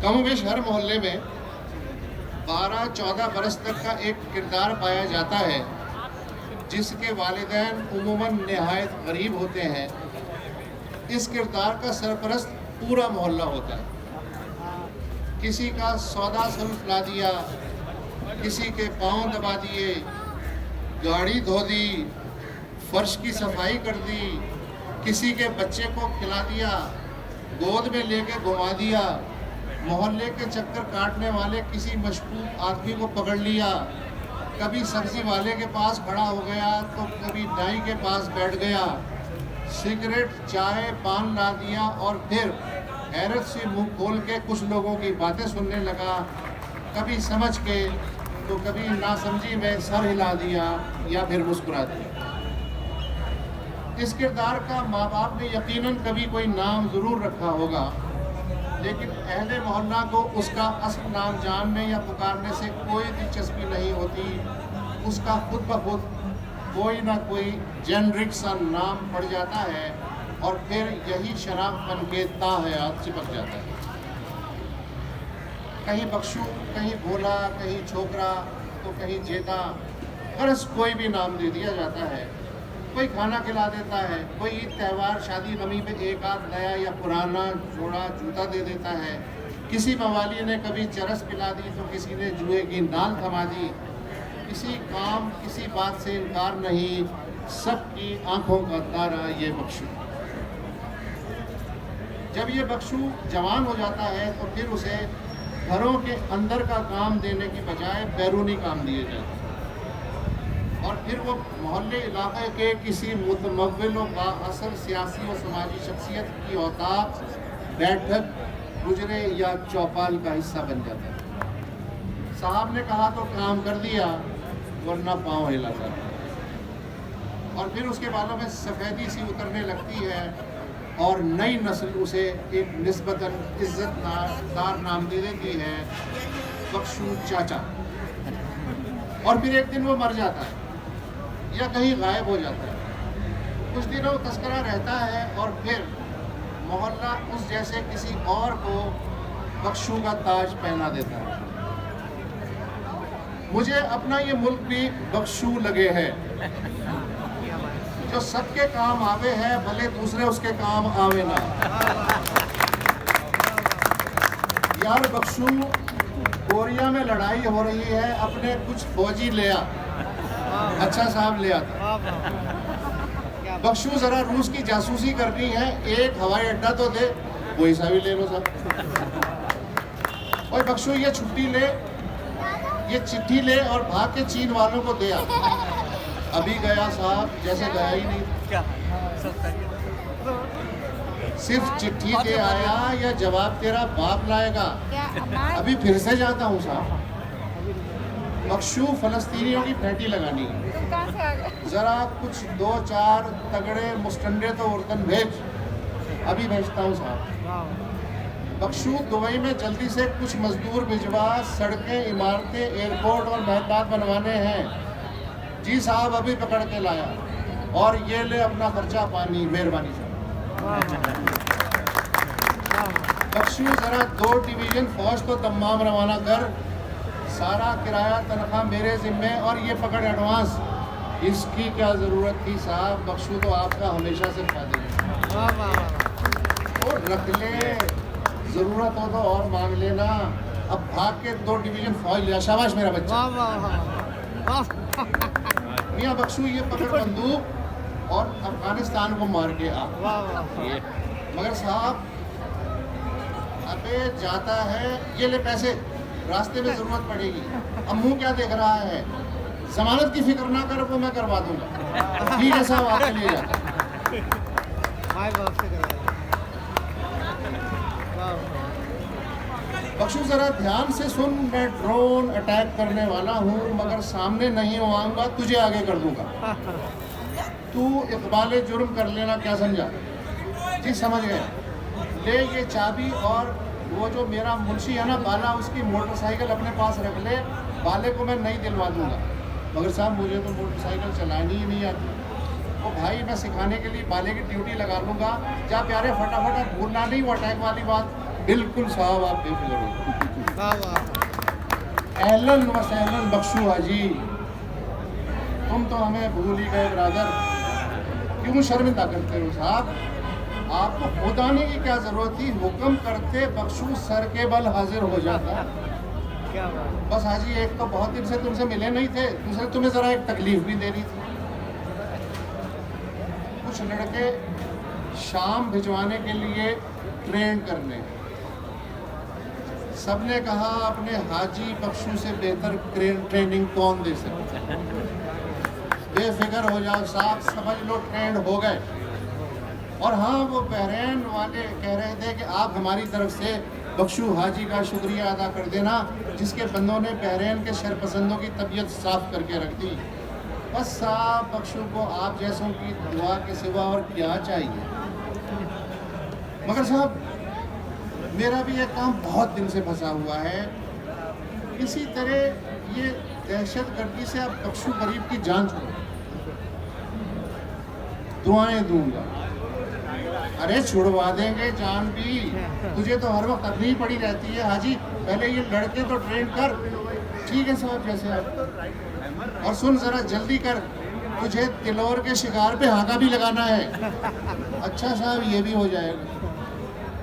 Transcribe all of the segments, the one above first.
कमोबेश हर मोहल्ले में 12-14 बरस तक का एक किरदार पाया जाता है जिसके वालिदैन उमूमन नहायत गरीब होते हैं। इस किरदार का सरपरस्त पूरा मोहल्ला होता है। किसी का सौदा सल्फ ला दिया, किसी के पाँव दबा दिए, गाड़ी धो दी, फर्श की सफाई कर दी, किसी के बच्चे को खिला दिया, गोद में लेके घुमा दिया, मोहल्ले के चक्कर काटने वाले किसी मशकूक आदमी को पकड़ लिया, कभी सब्जी वाले के पास खड़ा हो गया तो कभी नाई के पास बैठ गया, सिगरेट चाय पान ला दिया और फिर हैरत से मुंह खोल के कुछ लोगों की बातें सुनने लगा, कभी समझ के तो कभी नासमझी में सर हिला दिया या फिर मुस्कुरा दिया। इस किरदार का माँ बाप ने यकीनन कभी कोई नाम ज़रूर रखा होगा, लेकिन अहले मोहल्ला को उसका असल नाम जानने या पुकारने से कोई दिलचस्पी नहीं होती। उसका खुद ब खुद कोई ना कोई जेनरिक सा नाम पड़ जाता है और फिर यही शराब बन के ताहयात चिपक जाता है। कहीं बख्शू, कहीं भोला, कहीं छोकरा तो कहीं जेदा, गरज कोई भी नाम दे दिया जाता है। कोई खाना खिला देता है, कोई ईद त्यौहार शादी गमी पे एक आध नया या पुराना जोड़ा जूता दे देता है। किसी मवाली ने कभी चरस पिला दी तो किसी ने जुए की नाल थमा दी। किसी काम किसी बात से इनकार नहीं, सबकी आंखों का तारा ये बख्शू। जब ये बख्शू जवान हो जाता है तो फिर उसे घरों के अंदर का काम देने की बजाय बैरूनी काम दिए जाते हैं और फिर वो मोहल्ले इलाके के किसी मुतमव्विल का असर सियासी और समाजी शख्सियत की औताक, बैठक, गुजरे या चौपाल का हिस्सा बन जाता है। साहब ने कहा तो काम कर दिया, वरना पाँव हिला जाता है और फिर उसके बालों में सफ़ेदी सी उतरने लगती है और नई नस्ल उसे एक निस्बतन इज्जतदार नाम दे देती है, बख्शू चाचा। और फिर एक दिन वो मर जाता है या कहीं गायब हो जाता है। कुछ दिनों तस्करा रहता है और फिर मोहल्ला उस जैसे किसी और को बख्शू का ताज पहना देता है। मुझे अपना ये मुल्क भी बख्शू लगे है, जो सबके काम आवे है, भले दूसरे उसके काम आवे ना। यार बख्शू, कोरिया में लड़ाई हो रही है, अपने कुछ फौजी ले आ। अच्छा साहब ले आता। बख्शू जरा रूस की जासूसी करनी है, एक हवाई अड्डा तो दे, कोई सा भी ले लो साहब। और बख्शू ये छुट्टी ले, ये चिट्ठी ले और भाग के चीन वालों को दे आ। अभी गया साहब, जैसे गया ही नहीं। सिर्फ चिट्ठी दे आया या जवाब तेरा बाप लाएगा? अभी फिर से जाता हूँ साहब। बख्शू, फलस्तीनियों की फैटी लगानी है, जरा कुछ 2-4 तगड़े मुस्टंडे तो उर्दन भेज। अभी भेजता हूँ साहब। बख्शू, दुबई में जल्दी से कुछ मजदूर भिजवा, सड़कें, इमारतें, एयरपोर्ट और महतात बनवाने हैं। जी साहब, अभी पकड़ के लाया। और ये ले अपना खर्चा पानी, मेहरबानी साहब। बख्शू, जरा 2 डिवीजन फौज तो तमाम रवाना कर, सारा किराया तनख्वाह मेरे जिम्मे और ये पकड़ एडवांस। इसकी क्या ज़रूरत थी साहब, बख्शू तो आपका हमेशा से फायदे और रख ले, ज़रूरत हो तो और मांग लेना। अब भाग के 2 डिवीजन फौज लिया, शाबाश मेरा बच्चा। मियाँ बख्शू, ये पकड़ बंदूक और अफगानिस्तान को मार के आ। मगर साहब, अबे जाता है, ये ले पैसे, रास्ते में ज़रूरत पड़ेगी। अब मुँह क्या देख रहा है? जमानत की फिक्र ना कर, वो मैं करवा दूंगा। ठीक है साहब, आपके लिए जाता। बख्शू, ज़रा ध्यान से सुन, मैं ड्रोन अटैक करने वाला हूँ, मगर सामने नहीं आऊँगा, तुझे आगे कर दूंगा। तू इकबाल जुर्म कर लेना, क्या समझा? जी समझ गए। ले ये चाबी और वो जो मेरा मुंशी है ना बाला, उसकी मोटरसाइकिल अपने पास रख ले, बाले को मैं नहीं दिलवा दूंगा। मगर साहब, मुझे तो मोटरसाइकिल चलानी ही नहीं आती। तो भाई, मैं सिखाने के लिए बाले की ड्यूटी लगा लूँगा। जा प्यारे, फटाफट, भूलना नहीं वो अटैक वाली बात। बिल्कुल साहब, आप बेफिक्र हो। वाह वाह। एहलन व सहलन बख्शू हाजी, तुम तो हमें भूल ही गए ब्रादर, क्यों शर्मिंदा करते हो साहब? आपको खुद आने की क्या जरूरत थी? हुक्म करते बख्शू सर के बल हाजिर हो जाता। क्या बात। बस हाजी, एक तो बहुत दिन से तुमसे मिले नहीं थे, दूसरे तुम्हें जरा एक तकलीफ भी देनी थी। कुछ लड़के शाम भिजवाने के लिए ट्रेन करने, सबने कहा अपने हाजी बख्शू से बेहतर ट्रेनिंग कौन दे सकता है। बेफिक्र हो जाओ साहब, समझ लो ट्रेंड हो गए। और हाँ, वो बहरीन वाले कह रहे थे कि आप हमारी तरफ से बख्शू हाजी का शुक्रिया अदा कर देना, जिसके बंदों ने बहरीन के शरपसंदों की तबीयत साफ करके रख दी। बस साहब, बख्शू को आप जैसों की दुआ के सिवा और क्या चाहिए। मगर साहब, मेरा भी ये काम बहुत दिन से फंसा हुआ है। किसी तरह ये दहशतगर्दी से आप बख्शू गरीब की जान छोड़ो, दुआएं दूंगा। अरे छुड़वा देंगे जान भी, तुझे तो हर वक्त अपनी पड़ी रहती है हाजी। पहले ये लड़के तो ट्रेन कर। ठीक है साहब, जैसे आप। और सुन, जरा जल्दी कर, तुझे तिलौर के शिकार पे हाका भी लगाना है। अच्छा साहब, ये भी हो जाएगा।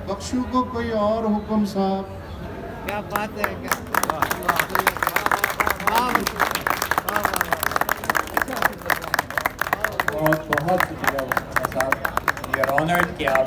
बख्शू को कोई और हुक्म साहब? क्या बात है, क्या बहुत बहुत शुक्रिया साहब, वी आर ऑनर्ड कि आप